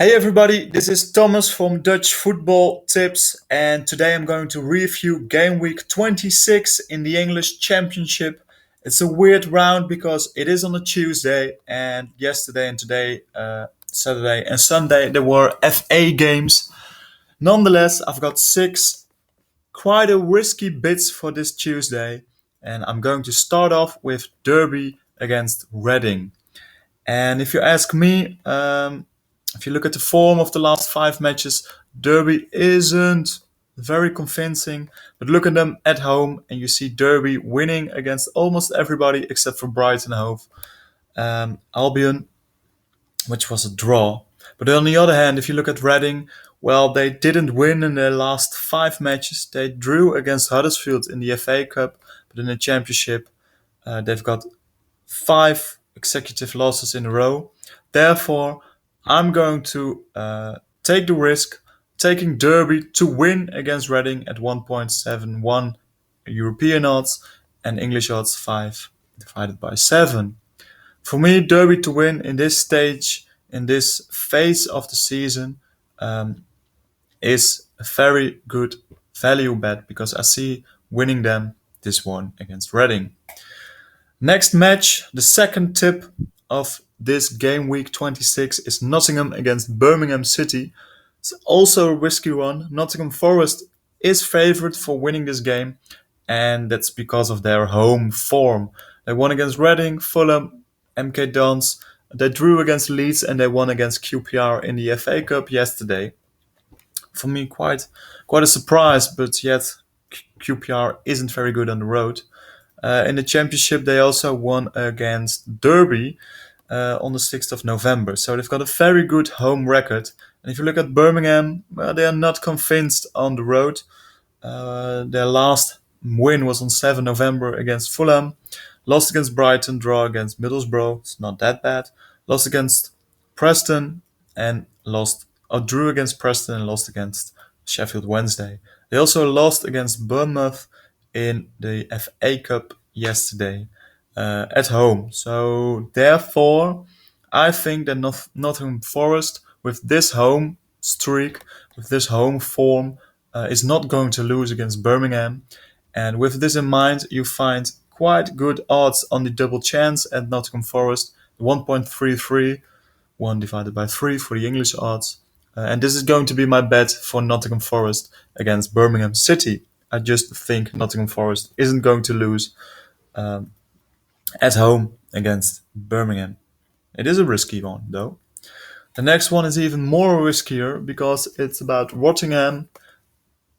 Hey everybody, this is Thomas from Dutch Football Tips, and today I'm going to review game week 26 in the English Championship. It's a weird round because it is on a Tuesday, and yesterday and today, Saturday and Sunday, there were FA games. Nonetheless, I've got six quite a risky bits for this Tuesday, and I'm going to start off with Derby against Reading. And if you ask me, if you look at the form of the last five matches, Derby isn't very convincing. But look at them at home, and you see Derby winning against almost everybody except for Brighton Hove. Albion, which was a draw. But on the other hand, if you look at Reading, well, they didn't win in their last five matches. They drew against Huddersfield in the FA Cup, but in the Championship, they've got five consecutive losses in a row. Therefore, I'm going to take the risk, taking Derby to win against Reading at 1.71 European odds and English odds 5 divided by 7. For me, Derby to win in this stage, in this phase of the season, is a very good value bet because I see winning them this one against Reading. Next match, the second tip of this game week 26 is Nottingham against Birmingham City. It's also a risky one. Nottingham Forest is favourite for winning this game, and that's because of their home form. They won against Reading, Fulham, MK Dons. They drew against Leeds and they won against QPR in the FA Cup yesterday. For me, quite a surprise, but yet QPR isn't very good on the road. In the Championship, they also won against Derby on the 6th of November. So they've got a very good home record. And if you look at Birmingham, well, they are not convinced on the road. Their last win was on 7 November against Fulham. Lost against Brighton, draw against Middlesbrough. It's not that bad. Lost against Preston and drew against Preston and lost against Sheffield Wednesday. They also lost against Bournemouth in the FA Cup yesterday at home. So therefore, I think that Nottingham Forest, with this home streak, with this home form, is not going to lose against Birmingham. And with this in mind, you find quite good odds on the double chance at Nottingham Forest, 1.33, 1 divided by 3 for the English odds. And this is going to be my bet for Nottingham Forest against Birmingham City. I just think Nottingham Forest isn't going to lose at home against Birmingham. It is a risky one, though. The next one is even more riskier because it's about Rotherham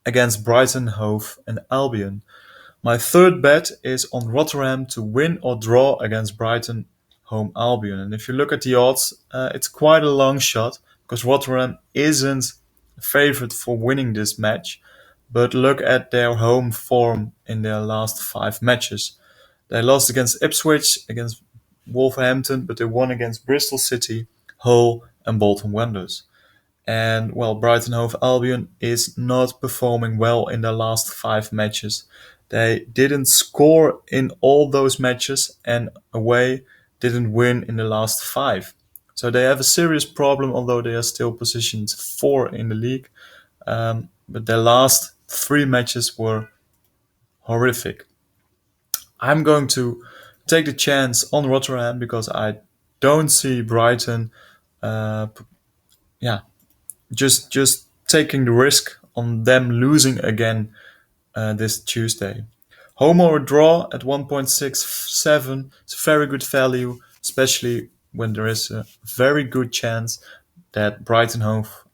against Brighton, Hove, and Albion. My third bet is on Rotherham to win or draw against Brighton, home Albion. And if you look at the odds, it's quite a long shot because Rotherham isn't favourite for winning this match. But look at their home form in their last five matches. They lost against Ipswich, against Wolverhampton, but they won against Bristol City, Hull, and Bolton Wanderers. And well, Brighton Hove Albion is not performing well in their last five matches. They didn't score in all those matches and away didn't win in the last five. So they have a serious problem, although they are still positioned 4 in the league. But their last 3 matches were horrific. I'm going to take the chance on Rotherham because I don't see Brighton just taking the risk on them losing again this Tuesday. Home or a draw at 1.67 is a very good value, especially when there is a very good chance that Brighton Hove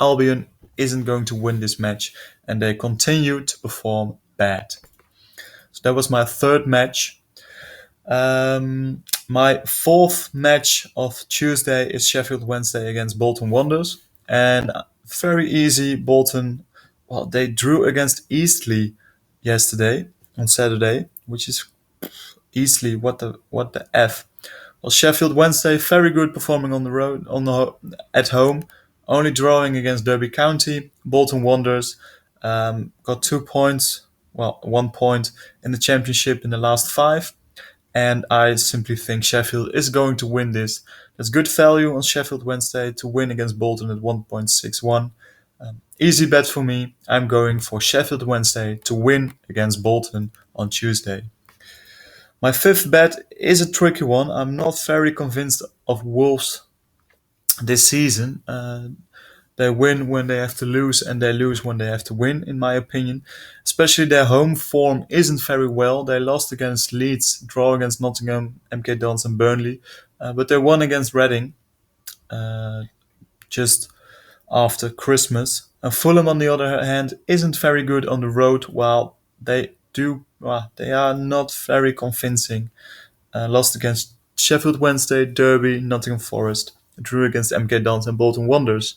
Albion isn't going to win this match and they continue to perform bad. So that was my third match. My fourth match of Tuesday is Sheffield Wednesday against Bolton Wanderers. And very easy, Bolton, well, they drew against Eastleigh yesterday on Saturday, which is Eastleigh, what the F. Well, Sheffield Wednesday, very good performing on the road, at home, only drawing against Derby County. Bolton Wanderers got 2 points, well, 1 point in the Championship in the last 5. And I simply think Sheffield is going to win this. There's good value on Sheffield Wednesday to win against Bolton at 1.61. Easy bet for me. I'm going for Sheffield Wednesday to win against Bolton on Tuesday. My fifth bet is a tricky one. I'm not very convinced of Wolves this season. They win when they have to lose and they lose when they have to win, in my opinion. Especially their home form isn't very well. They lost against Leeds, draw against Nottingham, MK Dons and Burnley. But they won against Reading just after Christmas. And Fulham, on the other hand, isn't very good on the road, while they are not very convincing. Lost against Sheffield Wednesday, Derby, Nottingham Forest, drew against MK Dons and Bolton Wanderers.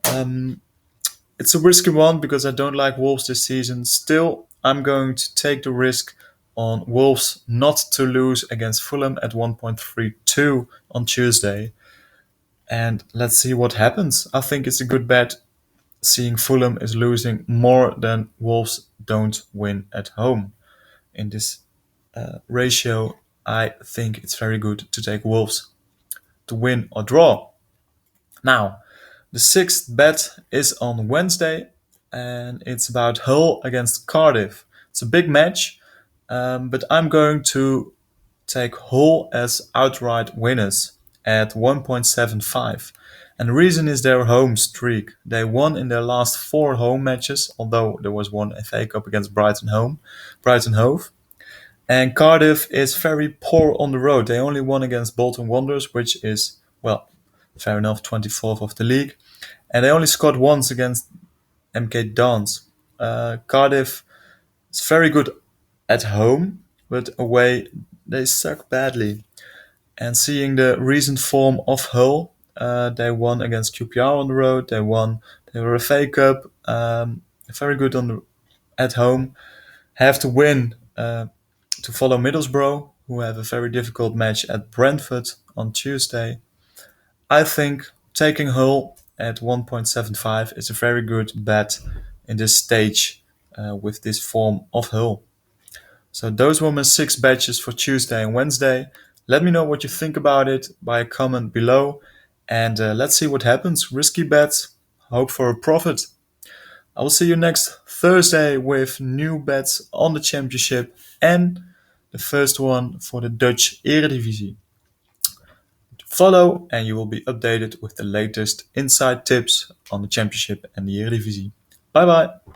It's a risky one because I don't like Wolves this season. Still, I'm going to take the risk on Wolves not to lose against Fulham at 1.32 on Tuesday. And let's see what happens. I think it's a good bet, seeing Fulham is losing more than Wolves don't win at home. In this ratio, I think it's very good to take Wolves to win or draw. Now, the sixth bet is on Wednesday, and it's about Hull against Cardiff. It's a big match, but I'm going to take Hull as outright winners at 1.75. And the reason is their home streak. They won in their last 4 home matches, although there was one FA Cup against Brighton Hove. And Cardiff is very poor on the road. They only won against Bolton Wanderers, which is, well, fair enough, 24th of the league. And they only scored once against MK Dons. Cardiff is very good at home, but away they suck badly. And seeing the recent form of Hull, they won against QPR on the road. They won the FA Cup. Very good at home. Have to win to follow Middlesbrough, who have a very difficult match at Brentford on Tuesday. I think taking Hull at 1.75 is a very good bet in this stage with this form of Hull. So those were my 6 batches for Tuesday and Wednesday. Let me know what you think about it by a comment below. And let's see what happens. Risky bets, hope for a profit. I will see you next Thursday with new bets on the Championship and the first one for the Dutch Eredivisie. Follow and you will be updated with the latest inside tips on the Championship and the Eredivisie. Bye bye!